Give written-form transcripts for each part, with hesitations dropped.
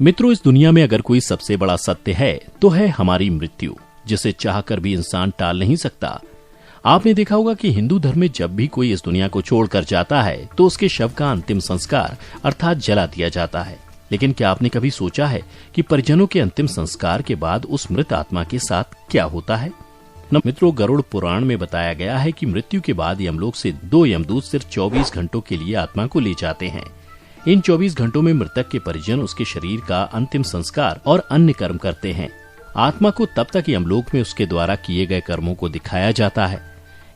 मित्रों, इस दुनिया में अगर कोई सबसे बड़ा सत्य है तो है हमारी मृत्यु, जिसे चाहकर भी इंसान टाल नहीं सकता। आपने देखा होगा कि हिंदू धर्म में जब भी कोई इस दुनिया को छोड़कर जाता है तो उसके शव का अंतिम संस्कार अर्थात जला दिया जाता है। लेकिन क्या आपने कभी सोचा है कि परिजनों के अंतिम संस्कार के बाद उस मृत आत्मा के साथ क्या होता है? मित्रों, गरुड़ पुराण में बताया गया है कि मृत्यु के बाद यमलोक से 2 यमदूत सिर्फ 24 घंटों के लिए आत्मा को ले जाते हैं। इन 24 घंटों में मृतक के परिजन उसके शरीर का अंतिम संस्कार और अन्य कर्म करते हैं। आत्मा को तब तक यमलोक में उसके द्वारा किए गए कर्मों को दिखाया जाता है।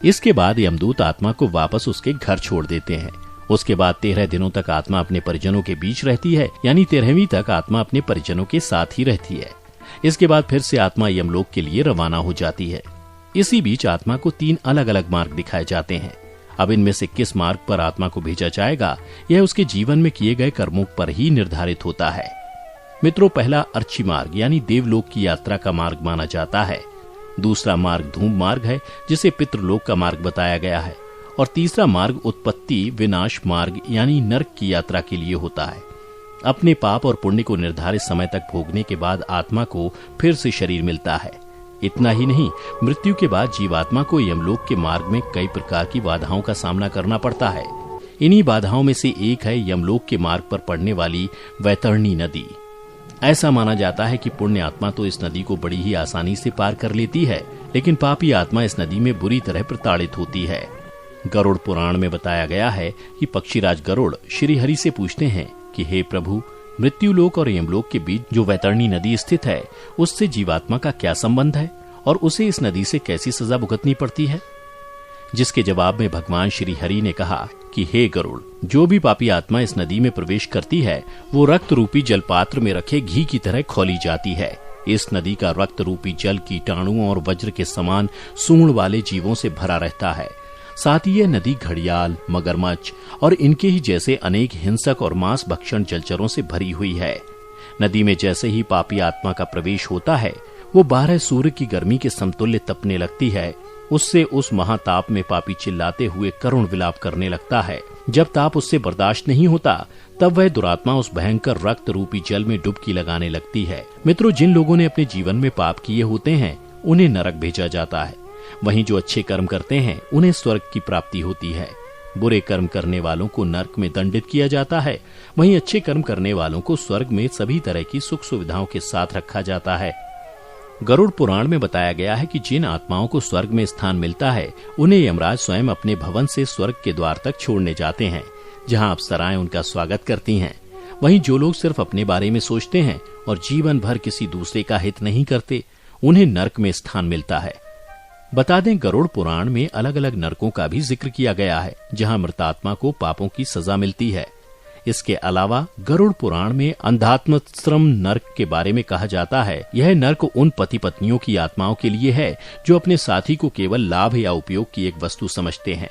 इसके बाद यमदूत आत्मा को वापस उसके घर छोड़ देते हैं। उसके बाद 13 दिनों तक आत्मा अपने परिजनों के बीच रहती है, यानी 13वीं तक आत्मा अपने परिजनों के साथ ही रहती है। इसके बाद फिर से आत्मा यमलोक के लिए रवाना हो जाती है। इसी बीच आत्मा को 3 अलग अलग मार्ग दिखाए जाते हैं। अब इनमें से किस मार्ग पर आत्मा को भेजा जाएगा, यह उसके जीवन में किए गए कर्मों पर ही निर्धारित होता है। मित्रों, पहला अर्ची मार्ग यानी देवलोक की यात्रा का मार्ग माना जाता है। दूसरा मार्ग धूम मार्ग है, जिसे पितृलोक का मार्ग बताया गया है। और तीसरा मार्ग उत्पत्ति विनाश मार्ग यानी नरक की यात्रा के लिए होता है। अपने पाप और पुण्य को निर्धारित समय तक भोगने के बाद आत्मा को फिर से शरीर मिलता है। इतना ही नहीं, मृत्यु के बाद जीवात्मा को यमलोक के मार्ग में कई प्रकार की बाधाओं का सामना करना पड़ता है। इन्हीं बाधाओं में से एक है यमलोक के मार्ग पर पड़ने वाली वैतरणी नदी। ऐसा माना जाता है कि पुण्य आत्मा तो इस नदी को बड़ी ही आसानी से पार कर लेती है, लेकिन पापी आत्मा इस नदी में बुरी तरह प्रताड़ित होती है। गरुड़ पुराण में बताया गया है कि पक्षीराज गरुड़ श्री हरि से पूछते हैं कि हे प्रभु, मृत्युलोक और यमलोक के बीच जो वैतरणी नदी स्थित है, उससे जीवात्मा का क्या संबंध है और उसे इस नदी से कैसी सजा भुगतनी पड़ती है? जिसके जवाब में भगवान श्री हरि ने कहा कि हे गरुड़, जो भी पापी आत्मा इस नदी में प्रवेश करती है वो रक्त रूपी जलपात्र में रखे घी की तरह खौली जाती है। इस नदी का रक्त रूपी जल कीटाणुओं और वज्र के समान सूंड वाले जीवों से भरा रहता है। साथ ही यह नदी घड़ियाल, मगरमच्छ और इनके ही जैसे अनेक हिंसक और मांस भक्षण जलचरों से भरी हुई है। नदी में जैसे ही पापी आत्मा का प्रवेश होता है, वो 12 सूर्य की गर्मी के समतुल्य तपने लगती है। उससे उस महाताप में पापी चिल्लाते हुए करुण विलाप करने लगता है। जब ताप उससे बर्दाश्त नहीं होता, तब वह दुरात्मा उस भयंकर रक्त रूपी जल में डुबकी लगाने लगती है। मित्रों, जिन लोगों ने अपने जीवन में पाप किए होते हैं, उन्हें नरक भेजा जाता है। वहीं जो अच्छे कर्म करते हैं, उन्हें स्वर्ग की प्राप्ति होती है। बुरे कर्म करने वालों को नरक में दंडित किया जाता है। वहीं अच्छे कर्म करने वालों को स्वर्ग में सभी तरह की सुख सुविधाओं के साथ रखा जाता है। गरुड़ पुराण में बताया गया है कि जिन आत्माओं को स्वर्ग में स्थान मिलता है, उन्हें यमराज स्वयं अपने भवन से स्वर्ग के द्वार तक छोड़ने जाते हैं, जहां अप्सराएं उनका स्वागत करती हैं। वहीं जो लोग सिर्फ अपने बारे में सोचते हैं और जीवन भर किसी दूसरे का हित नहीं करते, उन्हें नरक में स्थान मिलता है। बता दें, गरुड़ पुराण में अलग अलग नरकों का भी जिक्र किया गया है, जहां मृतात्मा को पापों की सजा मिलती है। इसके अलावा गरुड़ पुराण में अंधात्मश्रम नर्क के बारे में कहा जाता है। यह नर्क उन पति पत्नियों की आत्माओं के लिए है जो अपने साथी को केवल लाभ या उपयोग की एक वस्तु समझते हैं।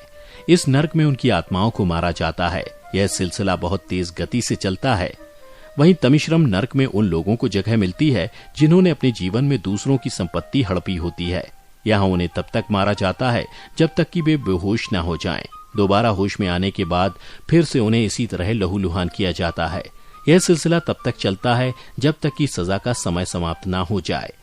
इस नर्क में उनकी आत्माओं को मारा जाता है। यह सिलसिला बहुत तेज गति से चलता है। वहीं तमिश्रम नर्क में उन लोगों को जगह मिलती है जिन्होंने अपने जीवन में दूसरों की संपत्ति हड़पी होती है। यहाँ उन्हें तब तक मारा जाता है जब तक कि वे बेहोश न हो जाएं। दोबारा होश में आने के बाद फिर से उन्हें इसी तरह लहूलुहान किया जाता है। यह सिलसिला तब तक चलता है जब तक कि सजा का समय समाप्त न हो जाए।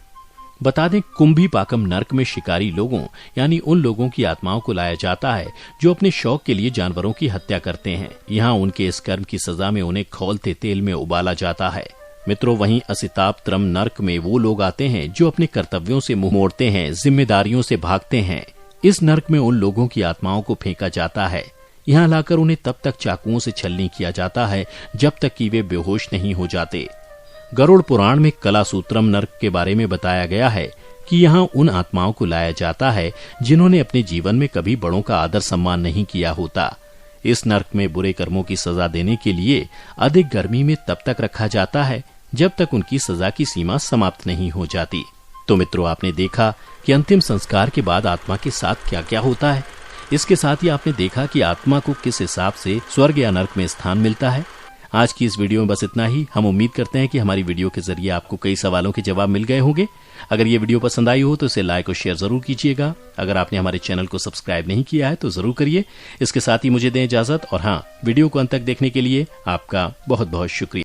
बता दें, कुंभी पाकम नर्क में शिकारी लोगों यानी उन लोगों की आत्माओं को लाया जाता है जो अपने शौक के लिए जानवरों की हत्या करते हैं। यहाँ उनके इस कर्म की सजा में उन्हें खौलते तेल में उबाला जाता है। मित्रों, वहीं असितापत्रम नर्क में वो लोग आते हैं जो अपने कर्तव्यों से मुंह मोड़ते हैं, जिम्मेदारियों से भागते हैं। इस नर्क में उन लोगों की आत्माओं को फेंका जाता है। यहाँ लाकर उन्हें तब तक चाकुओं से छलनी किया जाता है जब तक कि वे बेहोश नहीं हो जाते। गरुड़ पुराण में कलासूत्रम नर्क के बारे में बताया गया है कि यहाँ उन आत्माओं को लाया जाता है जिन्होंने अपने जीवन में कभी बड़ों का आदर सम्मान नहीं किया होता। इस नर्क में बुरे कर्मों की सजा देने के लिए अधिक गर्मी में तब तक रखा जाता है जब तक उनकी सजा की सीमा समाप्त नहीं हो जाती। तो मित्रों, आपने देखा कि अंतिम संस्कार के बाद आत्मा के साथ क्या क्या होता है। इसके साथ ही आपने देखा कि आत्मा को किस हिसाब से स्वर्ग या नरक में स्थान मिलता है। आज की इस वीडियो में बस इतना ही। हम उम्मीद करते हैं कि हमारी वीडियो के जरिए आपको कई सवालों के जवाब मिल गए होंगे। अगर ये वीडियो पसंद आई हो तो इसे लाइक और शेयर जरूर कीजिएगा। अगर आपने हमारे चैनल को सब्सक्राइब नहीं किया है तो जरूर करिए। इसके साथ ही मुझे दें इजाजत, और हाँ, वीडियो को अंत तक देखने के लिए आपका बहुत बहुत शुक्रिया।